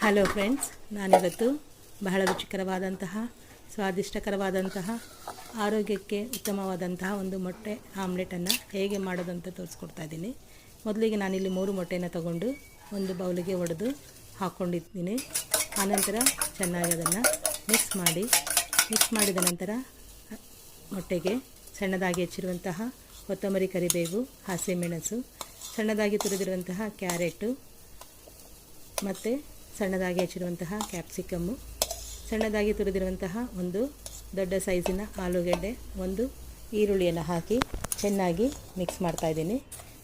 Hello friends, ನಾನಿವತ್ತು ಬಹಳ ರುಚಿಕರವಾದಂತಹ ಸ್ವಾದಿಷ್ಟಕರವಾದಂತಹ ಆರೋಗ್ಯಕ್ಕೆ ಉತ್ತಮವಾದಂತಹ ಒಂದು ಮೊಟ್ಟೆ ಆಮ್ಲೆಟನ್ನು ಹೇಗೆ ಮಾಡೋದು ಅಂತ ತೋರಿಸ್ಕೊಡ್ತಾ ಇದ್ದೀನಿ. ಮೊದಲಿಗೆ ನಾನಿಲ್ಲಿ 3 ಮೊಟ್ಟೆಯನ್ನು ತಗೊಂಡು ಒಂದು ಬೌಲಿಗೆ ಒಡೆದು ಹಾಕ್ಕೊಂಡಿದ್ದೀನಿ. ಆನಂತರ ಚೆನ್ನಾಗಿ ಅದನ್ನು ಮಿಕ್ಸ್ ಮಾಡಿದ ನಂತರ ಮೊಟ್ಟೆಗೆ ಸಣ್ಣದಾಗಿ ಹೆಚ್ಚಿರುವಂತಹ ಕೊತ್ತಂಬರಿ, ಕರಿಬೇವು, ಹಸಿಮೆಣಸು, ಸಣ್ಣದಾಗಿ ತುರಿದಿರುವಂತಹ ಕ್ಯಾರೆಟು ಮತ್ತು ಸಣ್ಣದಾಗಿ ಹೆಚ್ಚಿರುವಂತಹ ಕ್ಯಾಪ್ಸಿಕಮ್ಮು, ಸಣ್ಣದಾಗಿ ತುರಿದಿರುವಂತಹ ಒಂದು ದೊಡ್ಡ ಸೈಜಿನ ಆಲೂಗೆಡ್ಡೆ, ಒಂದು ಈರುಳ್ಳಿಯನ್ನು ಹಾಕಿ ಚೆನ್ನಾಗಿ ಮಿಕ್ಸ್ ಮಾಡ್ತಾಯಿದ್ದೀನಿ.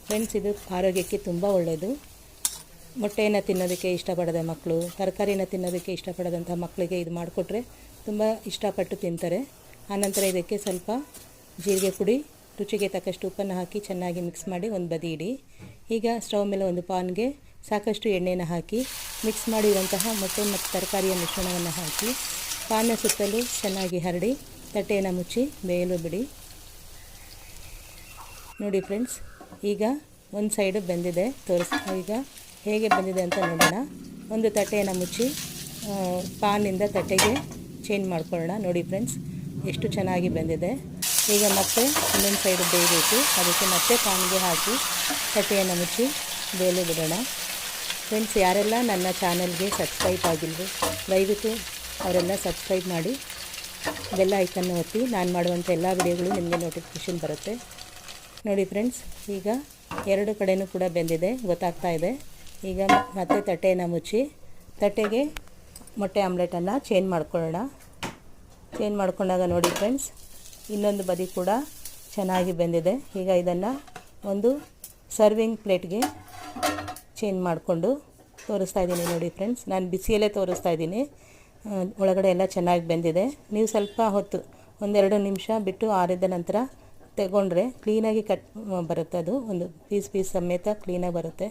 ಫ್ರೆಂಡ್ಸ್, ಇದು ಆರೋಗ್ಯಕ್ಕೆ ತುಂಬ ಒಳ್ಳೆಯದು. ಮೊಟ್ಟೆಯನ್ನು ತಿನ್ನೋದಕ್ಕೆ ಇಷ್ಟಪಡದ ಮಕ್ಕಳು, ತರಕಾರಿನ ತಿನ್ನೋದಕ್ಕೆ ಇಷ್ಟಪಡದಂಥ ಮಕ್ಕಳಿಗೆ ಇದು ಮಾಡಿಕೊಟ್ರೆ ತುಂಬ ಇಷ್ಟಪಟ್ಟು ತಿಂತಾರೆ. ಆನಂತರ ಇದಕ್ಕೆ ಸ್ವಲ್ಪ ಜೀರಿಗೆ ಪುಡಿ, ರುಚಿಗೆ ತಕ್ಕಷ್ಟು ಉಪ್ಪನ್ನು ಹಾಕಿ ಚೆನ್ನಾಗಿ ಮಿಕ್ಸ್ ಮಾಡಿ ಒಂದು ಬದಿ ಇಡಿ. ಈಗ ಸ್ಟವ್ ಮೇಲೆ ಒಂದು ಪಾನ್ಗೆ ಸಾಕಷ್ಟು ಎಣ್ಣೆಯನ್ನು ಹಾಕಿ ಮಿಕ್ಸ್ ಮಾಡಿರುವಂತಹ ಮೊಟ್ಟೆ ಮತ್ತು ತರಕಾರಿಯ ಮಿಶ್ರಣವನ್ನು ಹಾಕಿ ಪಾನ್ನ ಸುತ್ತಲೂ ಚೆನ್ನಾಗಿ ಹರಡಿ ತಟ್ಟೆಯನ್ನು ಮುಚ್ಚಿ ಬೇಯಲು ಬಿಡಿ. ನೋಡಿ ಫ್ರೆಂಡ್ಸ್, ಈಗ ಒಂದು ಸೈಡು ಬೆಂದಿದೆ. ಈಗ ಹೇಗೆ ಬೆಂದಿದೆ ಅಂತ ನೋಡೋಣ. ಒಂದು ತಟ್ಟೆಯನ್ನು ಮುಚ್ಚಿ ಪಾನಿಂದ ತಟ್ಟೆಗೆ ಚೇಂಜ್ ಮಾಡ್ಕೊಳ್ಳೋಣ. ನೋಡಿ ಫ್ರೆಂಡ್ಸ್, ಎಷ್ಟು ಚೆನ್ನಾಗಿ ಬೆಂದಿದೆ. ಈಗ ಮತ್ತೆ ಇನ್ನೊಂದು ಸೈಡು ಬೇಯಬೇಕು. ಅದಕ್ಕೆ ಮತ್ತೆ ಪಾನಿಗೆ ಹಾಕಿ ತಟ್ಟೆಯನ್ನು ಮುಚ್ಚಿ ಬೇಯಲು ಬಿಡೋಣ. ಫ್ರೆಂಡ್ಸ್, ಯಾರೆಲ್ಲ ನನ್ನ ಚಾನಲ್ಗೆ ಸಬ್ಸ್ಕ್ರೈಬ್ ಆಗಿಲ್ವೋ ದಯವಿಟ್ಟು ಅವರೆಲ್ಲ ಸಬ್ಸ್ಕ್ರೈಬ್ ಮಾಡಿ, ಬೆಲ್ ಐಕನ್ನು ಒತ್ತಿ. ನಾನು ಮಾಡುವಂಥ ಎಲ್ಲ ವಿಡಿಯೋಗಳು ನಿಮಗೆ ನೋಟಿಫಿಕೇಷನ್ ಬರುತ್ತೆ. ನೋಡಿ ಫ್ರೆಂಡ್ಸ್, ಈಗ ಎರಡು ಕಡೆಯೂ ಕೂಡ ಬೆಂದಿದೆ, ಗೊತ್ತಾಗ್ತಾ ಇದೆ. ಈಗ ಮತ್ತೆ ತಟ್ಟೆಯನ್ನು ಮುಚ್ಚಿ ತಟ್ಟೆಗೆ ಮೊಟ್ಟೆ ಆಮ್ಲೆಟನ್ನು ಚೇಂಜ್ ಮಾಡ್ಕೊಳ್ಳೋಣ. ಚೇಂಜ್ ಮಾಡ್ಕೊಂಡಾಗ ನೋಡಿ ಫ್ರೆಂಡ್ಸ್, ಇನ್ನೊಂದು ಬದಿ ಕೂಡ ಚೆನ್ನಾಗಿ ಬೆಂದಿದೆ. ಈಗ ಇದನ್ನು ಒಂದು ಸರ್ವಿಂಗ್ ಪ್ಲೇಟ್ಗೆ ಚೇಂಜ್ ಮಾಡಿಕೊಂಡು ತೋರಿಸ್ತಾ ಇದ್ದೀನಿ. ನೋಡಿ ಫ್ರೆಂಡ್ಸ್, ನಾನು ಬಿಸಿಯಲ್ಲೇ ತೋರಿಸ್ತಾ ಇದ್ದೀನಿ. ಒಳಗಡೆ ಎಲ್ಲ ಚೆನ್ನಾಗಿ ಬೆಂದಿದೆ. ನೀವು ಸ್ವಲ್ಪ ಹೊತ್ತು 1-2 ನಿಮಿಷ ಬಿಟ್ಟು ಆರಿದ ನಂತರ ತಗೊಂಡ್ರೆ ಕ್ಲೀನಾಗಿ ಬರುತ್ತೆ. ಅದು ಒಂದು ಪೀಸ್ ಸಮೇತ ಕ್ಲೀನಾಗಿ ಬರುತ್ತೆ.